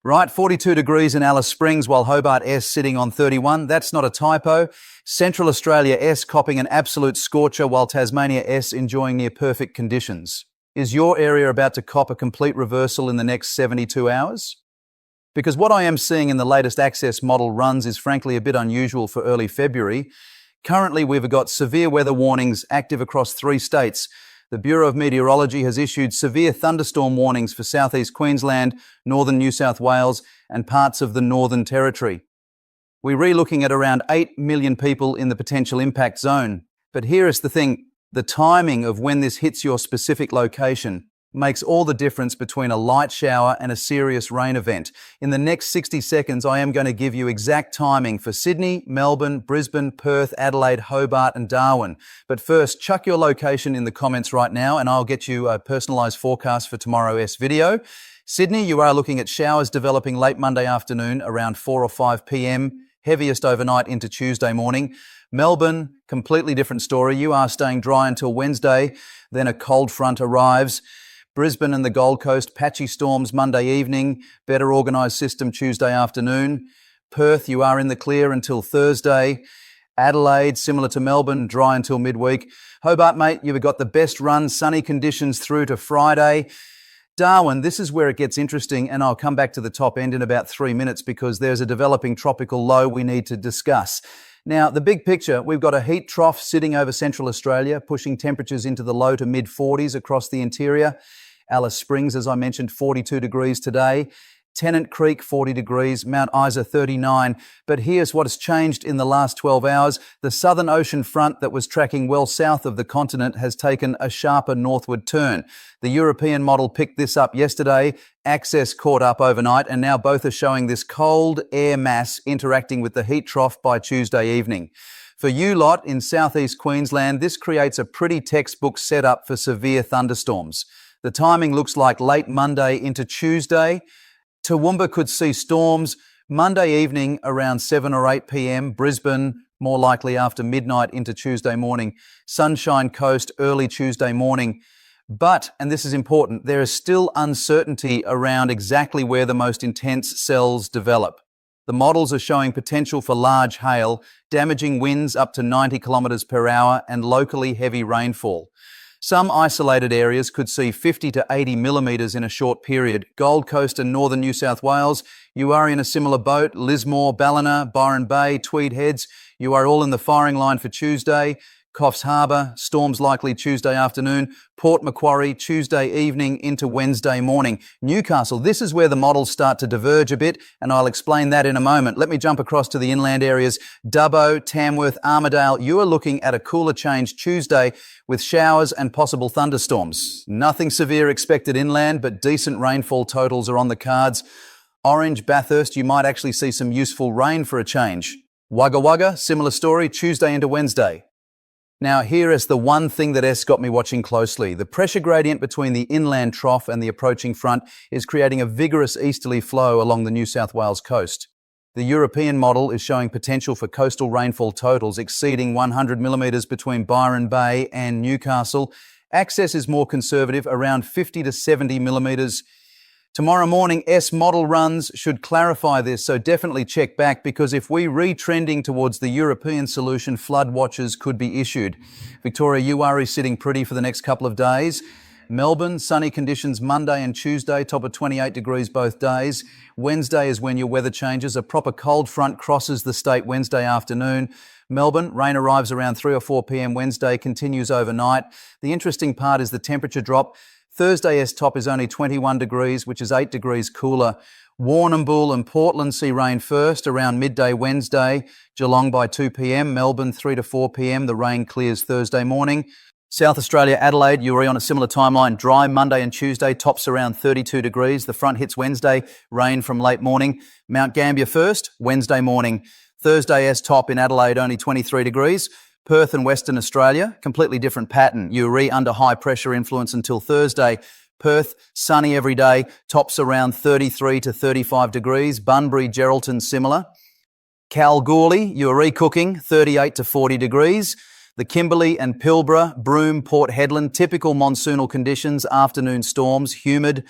Right, 42 degrees in Alice Springs while Hobart S sitting on 31. That's not a typo. Central Australia S copping an absolute scorcher while Tasmania S enjoying near perfect conditions. Is your area about to cop a complete reversal in the next 72 hours? Because what I am seeing in the latest access model runs is frankly a bit unusual for early February. Currently, we've got severe weather warnings active across 3 states. The Bureau of Meteorology has issued severe thunderstorm warnings for southeast Queensland, northern New South Wales and parts of the Northern Territory. We're re-looking at around 8 million people in the potential impact zone. But here is the thing, the timing of when this hits your specific location makes all the difference between a light shower and a serious rain event. In the next 60 seconds, I am going to give you exact timing for Sydney, Melbourne, Brisbane, Perth, Adelaide, Hobart and Darwin. But first, chuck your location in the comments right now and I'll get you a personalised forecast for tomorrow's video. Sydney, you are looking at showers developing late Monday afternoon around 4 or 5 p.m, heaviest overnight into Tuesday morning. Melbourne, completely different story. You are staying dry until Wednesday, then a cold front arrives. Brisbane and the Gold Coast, patchy storms Monday evening, better organised system Tuesday afternoon. Perth, you are in the clear until Thursday. Adelaide, similar to Melbourne, dry until midweek. Hobart, mate, you've got the best run, sunny conditions through to Friday. Darwin, this is where it gets interesting, and I'll come back to the top end in about 3 minutes because there's a developing tropical low we need to discuss. Now, the big picture, we've got a heat trough sitting over Central Australia, pushing temperatures into the low to mid-40s across the interior. Alice Springs, as I mentioned, 42 degrees today. Tennant Creek, 40 degrees. Mount Isa, 39. But here's what has changed in the last 12 hours. The Southern Ocean front that was tracking well south of the continent has taken a sharper northward turn. The European model picked this up yesterday. Access caught up overnight, and now both are showing this cold air mass interacting with the heat trough by Tuesday evening. For you lot in southeast Queensland, this creates a pretty textbook setup for severe thunderstorms. The timing looks like late Monday into Tuesday. Toowoomba could see storms Monday evening around 7 or 8 p.m. Brisbane, more likely after midnight into Tuesday morning. Sunshine Coast, early Tuesday morning. But, and this is important, there is still uncertainty around exactly where the most intense cells develop. The models are showing potential for large hail, damaging winds up to 90 kilometres per hour and locally heavy rainfall. Some isolated areas could see 50 to 80 millimetres in a short period. Gold Coast and northern New South Wales, you are in a similar boat. Lismore, Ballina, Byron Bay, Tweed Heads, you are all in the firing line for Tuesday. Coffs Harbour, storms likely Tuesday afternoon. Port Macquarie, Tuesday evening into Wednesday morning. Newcastle, this is where the models start to diverge a bit, and I'll explain that in a moment. Let me jump across to the inland areas. Dubbo, Tamworth, Armidale, you are looking at a cooler change Tuesday with showers and possible thunderstorms. Nothing severe expected inland, but decent rainfall totals are on the cards. Orange, Bathurst, you might actually see some useful rain for a change. Wagga Wagga, similar story, Tuesday into Wednesday. Now, here is the one thing that has got me watching closely. The pressure gradient between the inland trough and the approaching front is creating a vigorous easterly flow along the New South Wales coast. The European model is showing potential for coastal rainfall totals exceeding 100 millimetres between Byron Bay and Newcastle. Access is more conservative, around 50 to 70 millimetres. Tomorrow morning, S model runs should clarify this, so definitely check back because if we re-trending towards the European solution, flood watches could be issued. Victoria, you are sitting pretty for the next couple of days. Melbourne, sunny conditions Monday and Tuesday, top of 28 degrees both days. Wednesday is when your weather changes. A proper cold front crosses the state Wednesday afternoon. Melbourne, rain arrives around 3 or 4 p.m. Wednesday, continues overnight. The interesting part is the temperature drop. Thursday top is only 21 degrees, which is 8 degrees cooler. Warrnambool and Portland see rain first around midday Wednesday. Geelong by 2 p.m. Melbourne 3 to 4 p.m. The rain clears Thursday morning. South Australia, Adelaide, you're on a similar timeline. Dry Monday and Tuesday, tops around 32 degrees. The front hits Wednesday, rain from late morning. Mount Gambier first, Wednesday morning. Thursday top in Adelaide, only 23 degrees. Perth and Western Australia, completely different pattern. URE under high pressure influence until Thursday. Perth, sunny every day, tops around 33 to 35 degrees. Bunbury, Geraldton, similar. Kalgoorlie, URE cooking, 38 to 40 degrees. The Kimberley and Pilbara, Broome, Port Hedland, typical monsoonal conditions, afternoon storms, humid.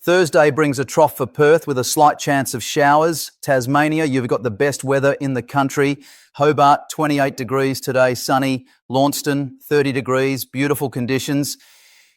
Thursday brings a trough for Perth with a slight chance of showers. Tasmania, you've got the best weather in the country. Hobart, 28 degrees today, sunny. Launceston, 30 degrees, beautiful conditions.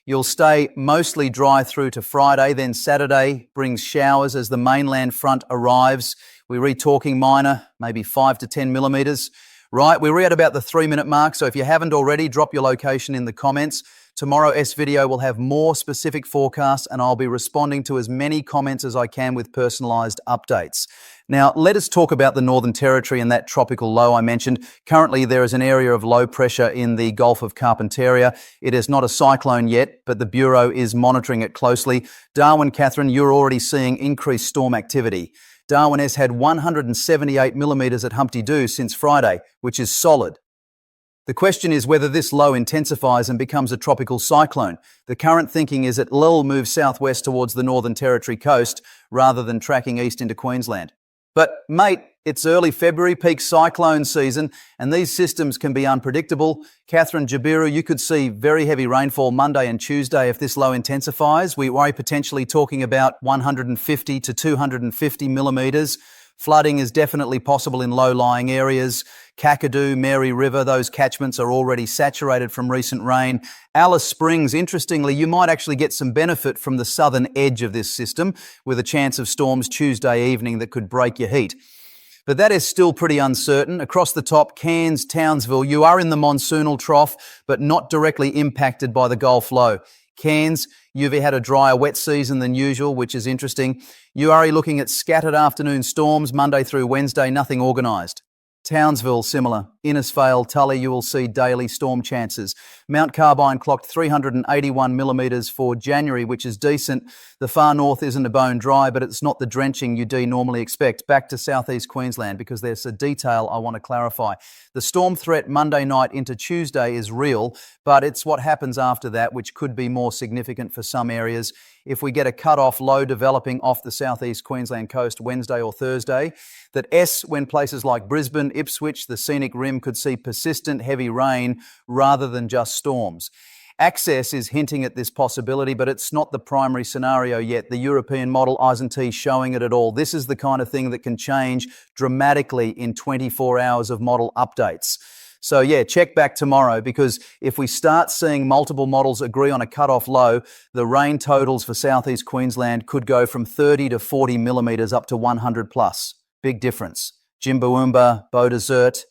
You'll stay mostly dry through to Friday, then Saturday brings showers as the mainland front arrives. We read talking minor, maybe 5 to 10 millimetres. Right, we're at about the 3-minute mark, so if you haven't already, drop your location in the comments. Tomorrow S-Video will have more specific forecasts and I'll be responding to as many comments as I can with personalised updates. Now, let us talk about the Northern Territory and that tropical low I mentioned. Currently, there is an area of low pressure in the Gulf of Carpentaria. It is not a cyclone yet, but the Bureau is monitoring it closely. Darwin, Catherine, you're already seeing increased storm activity. Darwin has had 178 millimetres at Humpty Doo since Friday, which is solid. The question is whether this low intensifies and becomes a tropical cyclone. The current thinking is it will move southwest towards the Northern Territory coast rather than tracking east into Queensland. But, mate, it's early February, peak cyclone season, and these systems can be unpredictable. Catherine, Jabiru, you could see very heavy rainfall Monday and Tuesday if this low intensifies. We are potentially talking about 150 to 250 millimetres. Flooding is definitely possible in low-lying areas. Kakadu, Mary River, those catchments are already saturated from recent rain. Alice Springs, interestingly, you might actually get some benefit from the southern edge of this system with a chance of storms Tuesday evening that could break your heat. But that is still pretty uncertain. Across the top, Cairns, Townsville, you are in the monsoonal trough, but not directly impacted by the Gulf low. Cairns, you've had a drier, wet season than usual, which is interesting. You are looking at scattered afternoon storms Monday through Wednesday, nothing organised. Townsville, similar. Innisfail, Tully, you will see daily storm chances. Mount Carbine clocked 381 millimetres for January, which is decent. The far north isn't a bone dry, but it's not the drenching you do normally expect. Back to southeast Queensland, because there's a detail I want to clarify. The storm threat Monday night into Tuesday is real, but it's what happens after that which could be more significant for some areas. If we get a cut-off low developing off the southeast Queensland coast Wednesday or Thursday, that when places like Brisbane, Ipswich, the scenic rim could see persistent heavy rain rather than just storms. Access is hinting at this possibility, but it's not the primary scenario yet. The European model isn't showing it at all. This is the kind of thing that can change dramatically in 24 hours of model updates. So yeah, check back tomorrow, because if we start seeing multiple models agree on a cut-off low, the rain totals for southeast Queensland could go from 30 to 40 millimetres up to 100 plus. Big difference. Jimboomba, Bow Desert,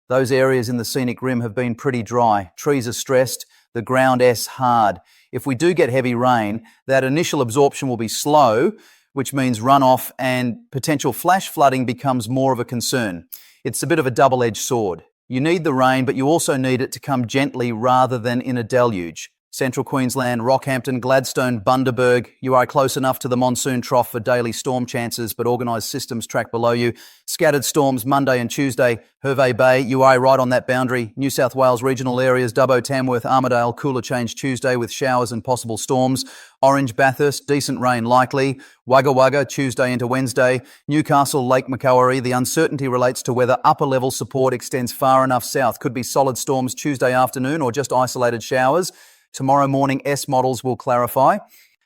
those areas in the scenic rim have been pretty dry. Trees are stressed, the ground hard. If we do get heavy rain, that initial absorption will be slow, which means runoff and potential flash flooding becomes more of a concern. It's a bit of a double-edged sword. You need the rain, but you also need it to come gently rather than in a deluge. Central Queensland, Rockhampton, Gladstone, Bundaberg, you are close enough to the monsoon trough for daily storm chances, but organised systems track below you. Scattered storms Monday and Tuesday, Hervey Bay, you are right on that boundary. New South Wales regional areas, Dubbo, Tamworth, Armidale, cooler change Tuesday with showers and possible storms. Orange, Bathurst, decent rain likely. Wagga Wagga, Tuesday into Wednesday. Newcastle, Lake Macquarie, the uncertainty relates to whether upper level support extends far enough south. Could be solid storms Tuesday afternoon or just isolated showers. Tomorrow morning, models will clarify.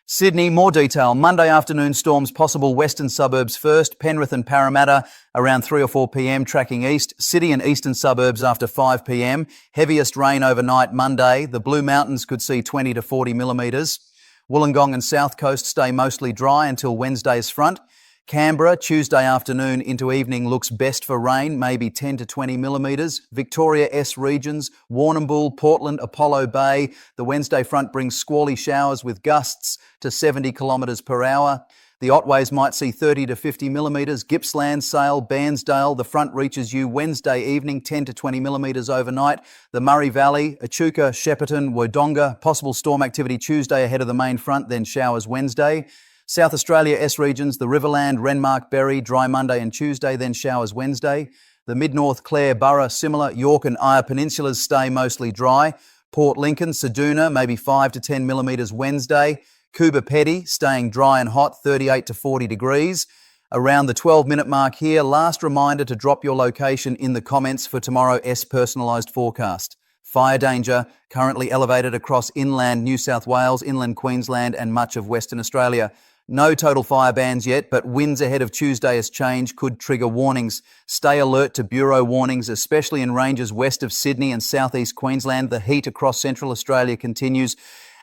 Sydney, more detail. Monday afternoon storms possible western suburbs first. Penrith and Parramatta around 3 or 4 p.m. tracking east. City and eastern suburbs after 5 p.m. Heaviest rain overnight Monday. The Blue Mountains could see 20 to 40 millimetres. Wollongong and South Coast stay mostly dry until Wednesday's front. Canberra, Tuesday afternoon into evening looks best for rain, maybe 10 to 20 millimetres. Victoria regions, Warrnambool, Portland, Apollo Bay. The Wednesday front brings squally showers with gusts to 70 kilometres per hour. The Otways might see 30 to 50 millimetres. Gippsland, Sale, Bairnsdale. The front reaches you Wednesday evening, 10 to 20 millimetres overnight. The Murray Valley, Echuca, Shepparton, Wodonga. Possible storm activity Tuesday ahead of the main front, then showers Wednesday. South Australia regions, the Riverland, Renmark, Berry, dry Monday and Tuesday, then showers Wednesday. The Mid-North, Clare, Burra, similar. York and Eyre Peninsulas stay mostly dry. Port Lincoln, Ceduna, maybe 5 to 10 millimetres Wednesday. Coober Pedy, staying dry and hot, 38 to 40 degrees. Around the 12-minute mark here, last reminder to drop your location in the comments for tomorrow's personalised forecast. Fire danger currently elevated across inland New South Wales, inland Queensland and much of Western Australia. No total fire bans yet, but winds ahead of Tuesday's change could trigger warnings. Stay alert to bureau warnings, especially in ranges west of Sydney and southeast Queensland. The heat across Central Australia continues.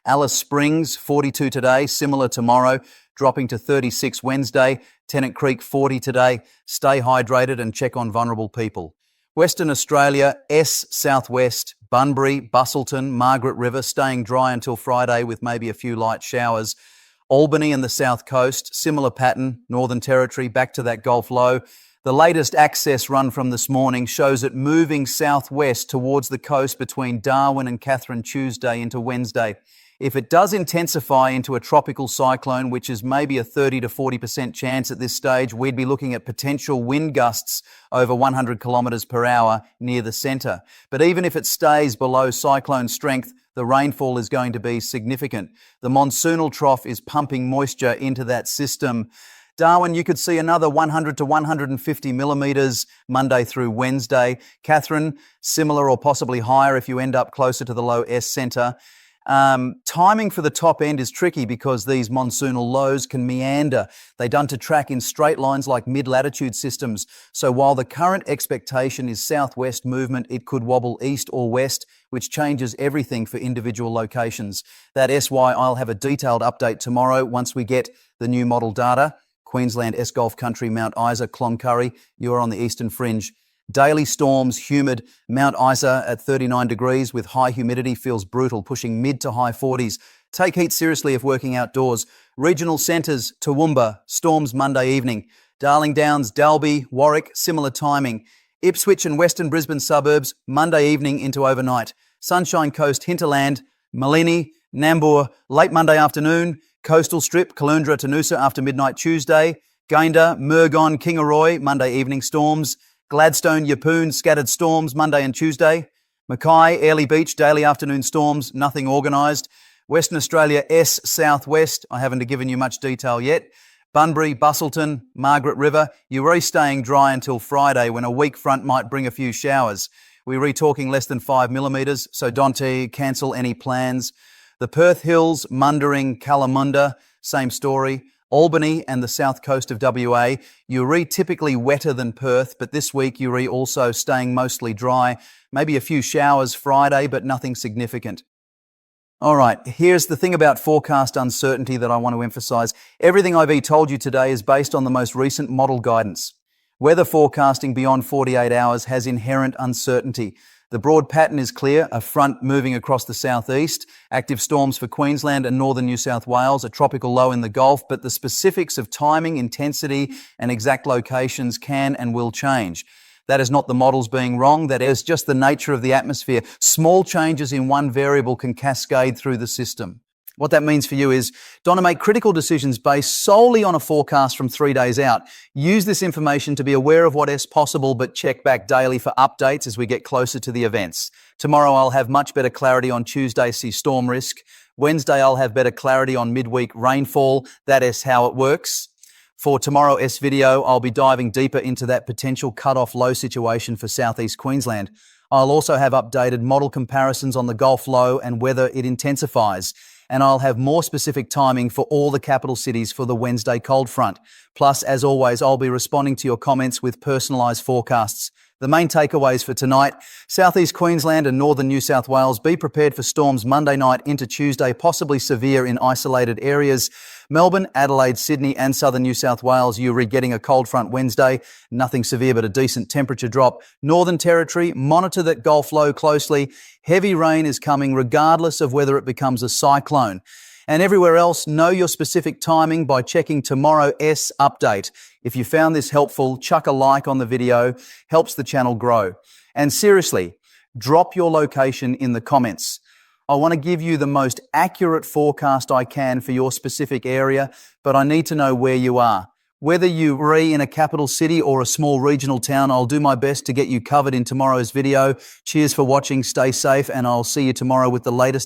Alice Springs, 42 today, similar tomorrow, dropping to 36 Wednesday. Tennant Creek, 40 today. Stay hydrated and check on vulnerable people. Western Australia, S southwest, Bunbury, Busselton, Margaret River, staying dry until Friday with maybe a few light showers. Albany and the South Coast, similar pattern. Northern Territory, back to that Gulf low. The latest access run from this morning shows it moving southwest towards the coast between Darwin and Catherine Tuesday into Wednesday. If it does intensify into a tropical cyclone, which is maybe a 30 to 40% chance at this stage, we'd be looking at potential wind gusts over 100 kilometres per hour near the centre. But even if it stays below cyclone strength, the rainfall is going to be significant. The monsoonal trough is pumping moisture into that system. Darwin, you could see another 100 to 150 millimetres Monday through Wednesday. Catherine, similar or possibly higher if you end up closer to the low S centre. Timing for the top end is tricky because these monsoonal lows can meander. They done to track in straight lines like mid-latitude systems. So while the current expectation is southwest movement, it could wobble east or west, which changes everything for individual locations. That SY, I'll have a detailed update tomorrow once we get the new model data. Queensland, S-Gulf Country, Mount Isa, Cloncurry, you are on the eastern fringe. Daily storms, humid. Mount Isa at 39 degrees with high humidity feels brutal, pushing mid to high 40s. Take heat seriously if working outdoors. Regional centres, Toowoomba, storms Monday evening. Darling Downs, Dalby, Warwick, similar timing. Ipswich and western Brisbane suburbs, Monday evening into overnight. Sunshine Coast, hinterland, Malini, Nambour, late Monday afternoon. Coastal Strip, Caloundra to Noosa after midnight Tuesday. Gayndah, Murgon, Kingaroy, Monday evening storms. Gladstone, Yeppoon, scattered storms Monday and Tuesday. Mackay, Airlie Beach, daily afternoon storms, nothing organised. Western Australia, S southwest, I haven't given you much detail yet. Bunbury, Busselton, Margaret River, you're staying dry until Friday when a weak front might bring a few showers. We're talking less than 5 millimetres, so don't cancel any plans. The Perth Hills, Mundering, Kalamunda, same story. Albany and the south coast of WA, Uri typically wetter than Perth, but this week Uri also staying mostly dry. Maybe a few showers Friday, but nothing significant. All right, here's the thing about forecast uncertainty that I want to emphasise. Everything I've told you today is based on the most recent model guidance. Weather forecasting beyond 48 hours has inherent uncertainty. The broad pattern is clear, a front moving across the southeast, active storms for Queensland and northern New South Wales, a tropical low in the Gulf, but the specifics of timing, intensity and exact locations can and will change. That is not the models being wrong, that is just the nature of the atmosphere. Small changes in one variable can cascade through the system. What that means for you is don't make critical decisions based solely on a forecast from 3 days out. Use this information to be aware of what is possible, but check back daily for updates as we get closer to the events. Tomorrow I'll have much better clarity on Tuesday's sea storm risk. Wednesday I'll have better clarity on midweek rainfall. That is how it works. For tomorrow's video, I'll be diving deeper into that potential cut-off low situation for southeast Queensland. I'll also have updated model comparisons on the Gulf low and whether it intensifies. And I'll have more specific timing for all the capital cities for the Wednesday cold front. Plus, as always, I'll be responding to your comments with personalised forecasts. The main takeaways for tonight: southeast Queensland and northern New South Wales, be prepared for storms Monday night into Tuesday, possibly severe in isolated areas. Melbourne, Adelaide, Sydney and southern New South Wales, you're getting a cold front Wednesday. Nothing severe but a decent temperature drop. Northern Territory, monitor that Gulf low closely. Heavy rain is coming regardless of whether it becomes a cyclone. And everywhere else, know your specific timing by checking tomorrow's update. If you found this helpful, chuck a like on the video, helps the channel grow. And seriously, drop your location in the comments. I want to give you the most accurate forecast I can for your specific area, but I need to know where you are. Whether you're in a capital city or a small regional town, I'll do my best to get you covered in tomorrow's video. Cheers for watching, stay safe, and I'll see you tomorrow with the latest